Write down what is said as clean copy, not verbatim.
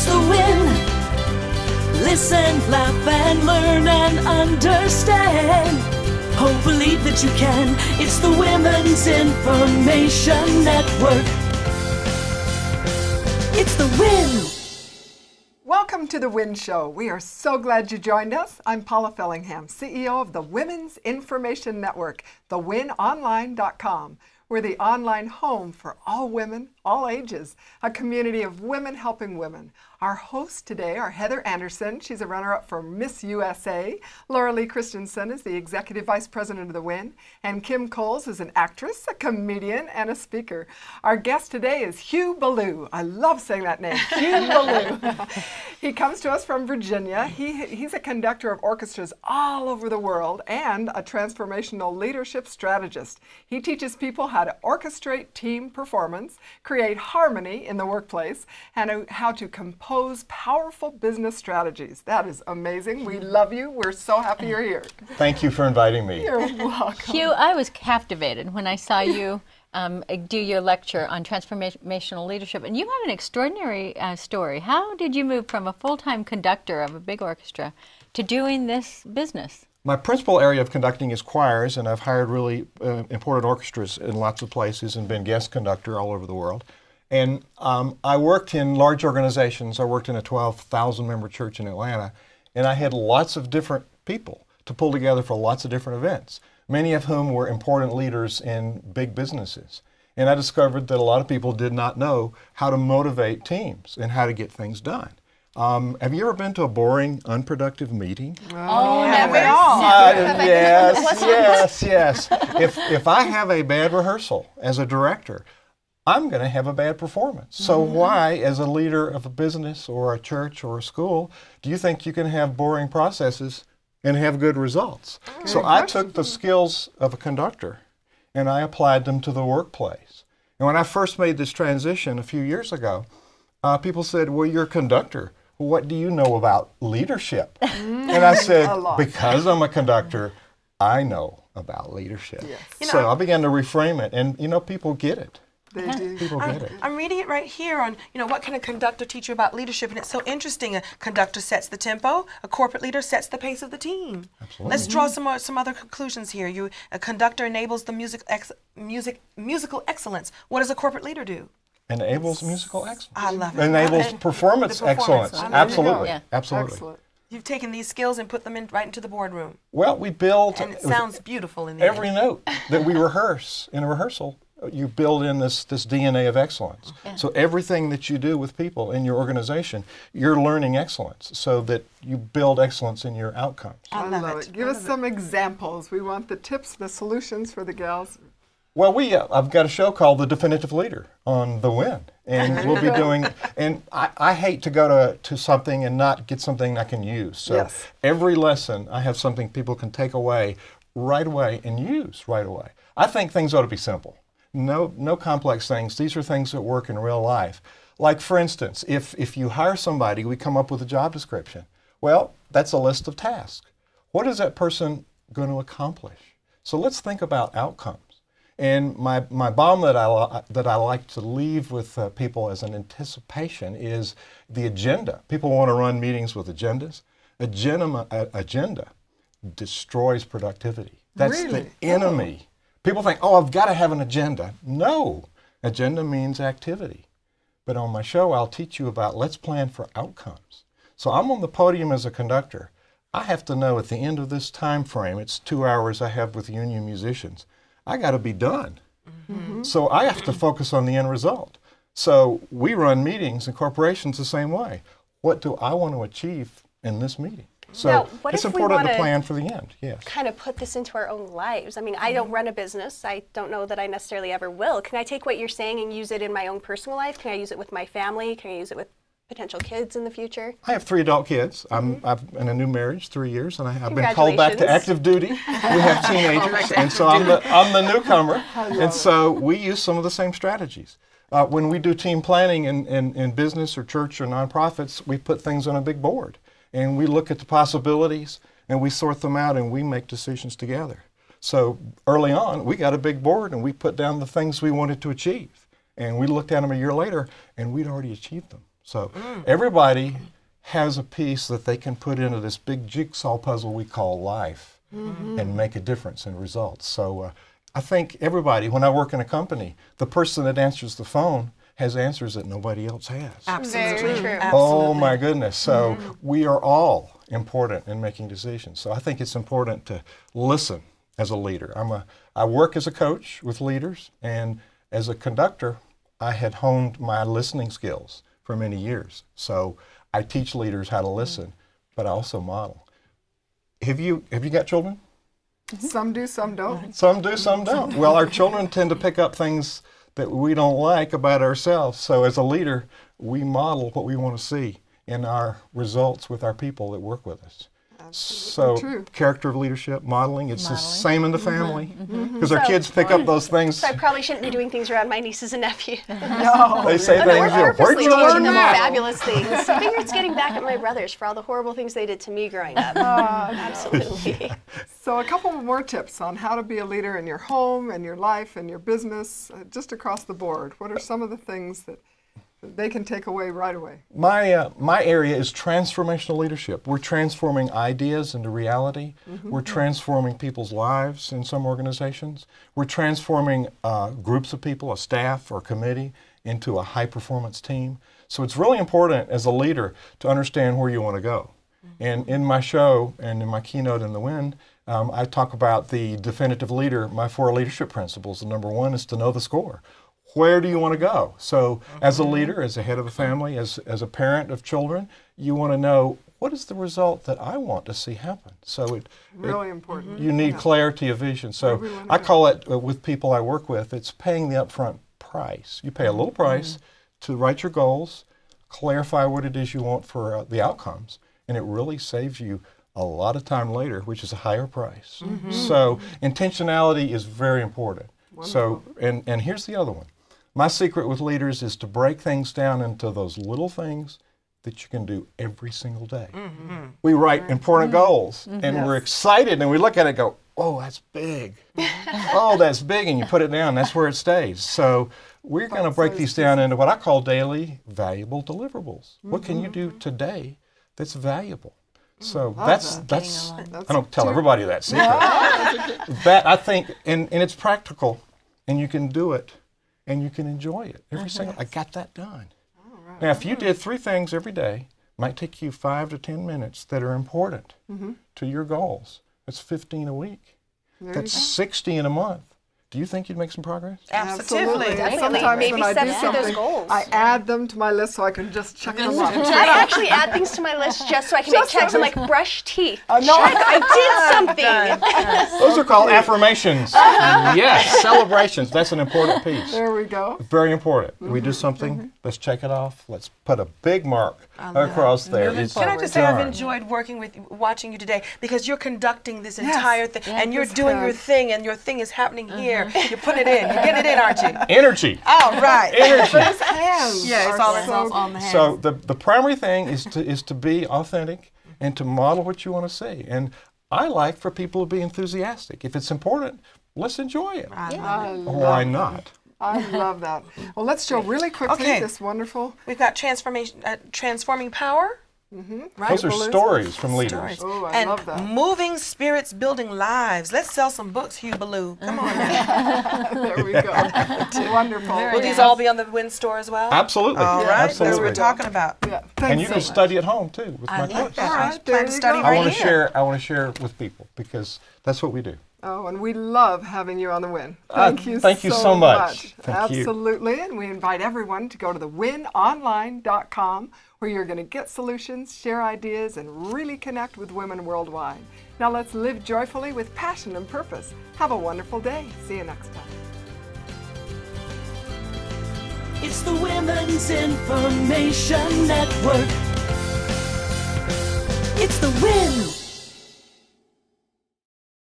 It's the WIN. Listen, laugh, and learn and understand. Hope, believe that you can. It's the Women's Information Network. It's the WIN. Welcome to the WIN Show. We are so glad you joined us. I'm Paula Fellingham, CEO of the Women's Information Network, thewinonline.com. We're the online home for all women, all ages, a community of women helping women. Our hosts today are Heather Anderson. She's a runner-up for Miss USA. Laura Lee Christensen is the Executive Vice President of the WIN. And Kim Coles is an actress, a comedian, and a speaker. Our guest today is Hugh Ballou. I love saying that name, Hugh Ballou. He comes to us from Virginia. He's a conductor of orchestras all over the world and a transformational leadership strategist. He teaches people how to orchestrate team performance, create harmony in the workplace, and how to compose powerful business strategies. That is amazing. We love you. We're so happy you're here. Thank you for inviting me. You're welcome. Hugh, I was captivated when I saw you do your lecture on transformational leadership, and you have an extraordinary story. How did you move from a full-time conductor of a big orchestra to doing this business? My principal area of conducting is choirs, and I've hired really important orchestras in lots of places and been guest conductor all over the world. And I worked in large organizations. I worked in a 12,000 member church in Atlanta, and I had lots of different people to pull together for lots of different events, many of whom were important leaders in big businesses. And I discovered that a lot of people did not know how to motivate teams and how to get things done. Have you ever been to a boring, unproductive meeting? Oh, never. Yes. If I have a bad rehearsal as a director, I'm going to have a bad performance. So why, as a leader of a business or a church or a school, do you think you can have boring processes and have good results? So I took the skills of a conductor and I applied them to the workplace. And when I first made this transition a few years ago, people said, well, you're a conductor. What do you know about leadership? And I said, because I'm a conductor, I know about leadership. Yes. So I began to reframe it, and people get it. They do. People get it. I'm reading it right here on, what can a conductor teach you about leadership? And it's so interesting. A conductor sets the tempo. A corporate leader sets the pace of the team. Absolutely. Let's draw some other conclusions here. A conductor enables the musical excellence. What does a corporate leader do? Enables musical excellence. I love it. Enables performance excellence. Absolutely. Yeah. Absolutely. Excellent. You've taken these skills and put them right into the boardroom. Well, we build. And it sounds beautiful in the every note that we rehearse in a rehearsal. You build in this DNA of excellence. Yeah. So everything that you do with people in your organization, you're learning excellence so that you build excellence in your outcomes. I love it. Give us some examples. We want the tips, the solutions for the gals. Well, I've got a show called The Definitive Leader on the WIN, and we'll be doing, and I hate to go to something and not get something I can use. So every lesson, I have something people can take away right away and use right away. I think things ought to be simple. No complex things. These are things that work in real life. Like, for instance, if you hire somebody, we come up with a job description. Well, that's a list of tasks. What is that person going to accomplish? So let's think about outcomes. And my bomb that I like to leave with people as an anticipation is the agenda. People want to run meetings with agendas. Agenda destroys productivity. That's the enemy. People think, oh, I've got to have an agenda. No, agenda means activity. But on my show, I'll teach you about let's plan for outcomes. So I'm on the podium as a conductor. I have to know at the end of this time frame, it's 2 hours I have with union musicians, I got to be done. So I have to focus on the end result. So we run meetings in corporations the same way. What do I want to achieve in this meeting? So now, it's important to plan for the end, yes. Kind of put this into our own lives. I mean, I don't run a business. I don't know that I necessarily ever will. Can I take what you're saying and use it in my own personal life? Can I use it with my family? Can I use it with potential kids in the future? I have 3 adult kids. I'm in a new marriage, 3 years, and I've been called back to active duty. We have teenagers, and so I'm the newcomer. And so we use some of the same strategies. When we do team planning in business or church or nonprofits, we put things on a big board. And we look at the possibilities, and we sort them out, and we make decisions together. So early on, we got a big board, and we put down the things we wanted to achieve. And we looked at them a year later, and we'd already achieved them. So everybody has a piece that they can put into this big jigsaw puzzle we call life and make a difference in results. So I think everybody, when I work in a company, the person that answers the phone has answers that nobody else has. Absolutely. Very true. Absolutely. Oh my goodness. So we are all important in making decisions. So I think it's important to listen as a leader. I work as a coach with leaders, and as a conductor, I had honed my listening skills for many years. So I teach leaders how to listen, but I also model. Have you got children? Some do, some don't. Some do, some don't. Well, our children tend to pick up things that we don't like about ourselves. So as a leader, we model what we want to see in our results with our people that work with us. So true. Character of leadership, modeling, it's the same in the family. Because our So kids pick up those things. So I probably shouldn't be doing things around my nieces and nephews. No. They say But things, we're where'd purposely you teaching learn them that? fabulous things. I figure it's getting back at my brothers for all the horrible things they did to me growing up. Absolutely. So a couple more tips on how to be a leader in your home and your life and your business, just across the board. What are some of the things that they can take away right away? My area is transformational leadership. We're transforming ideas into reality. We're transforming people's lives in some organizations. We're transforming groups of people, a staff or committee, into a high-performance team. So it's really important as a leader to understand where you want to go. And in my show and in my keynote in the WIN, I talk about the definitive leader, my 4 leadership principles. The number 1 is to know the score. Where do you want to go? So as a leader, as a head of a family, as a parent of children, you want to know, what is the result that I want to see happen? So Really important. you need clarity of vision. So I call it, with people I work with, it's paying the upfront price. You pay a little price to write your goals, clarify what it is you want for the outcomes, and it really saves you a lot of time later, which is a higher price. So intentionality is very important. So, and here's the other one. My secret with leaders is to break things down into those little things that you can do every single day. We write important goals, and we're excited, and we look at it and go, oh, that's big. Oh, that's big, and you put it down, that's where it stays. So we're going to break these down into what I call daily valuable deliverables. What can you do today that's valuable? So that's I don't tell everybody that secret. That I think, and it's practical, and you can do it, and you can enjoy it every single. I got that done. Now, if you did 3 things every day, it might take you 5 to 10 minutes that are important to your goals. That's 15 a week. That's 60 in a month. Do you think you'd make some progress? Absolutely. And sometimes Baby when I do steps to those something, goals. I add them to my list so I can just check them off. I actually add things to my list just so I can make checks. I'm like, brush teeth. no. Check, I did something. Those are called affirmations. Yes, celebrations. That's an important piece. There we go. Very important. We do something, let's check it off. Let's put a big mark across there. It's Can I just say I've done. enjoyed watching you today, because you're conducting this entire thing, and you're doing your thing, and your thing is happening here. You put it in. You get it in, aren't you? Energy. All right. Energy. Hands Yeah, it's all on the hands. So the primary thing is to be authentic and to model what you want to see. And I like for people to be enthusiastic. If it's important, let's enjoy it. Why not? I love that. Well, let's show really quickly this wonderful. We've got transforming power. Right? Those are stories from leaders. Oh, I And love that. moving spirits, building lives. Let's sell some books, Hugh Ballou. Come on now. There we go. Wonderful. Will these all be on the WIN store as well? Absolutely. All right. That's what Absolutely. we're talking about. Yeah. And Thanks you so can much. study at home too with my course. All right, right. there Plan to you study go. I right want to here. share. I want to share with people because that's what we do. Oh, and we love having you on the WIN. Thank you thank you so much. Thank you. Absolutely. And we invite everyone to go to the winonline.com, where you're going to get solutions, share ideas, and really connect with women worldwide. Now let's live joyfully with passion and purpose. Have a wonderful day. See you next time. It's the Women's Information Network. It's the WIN.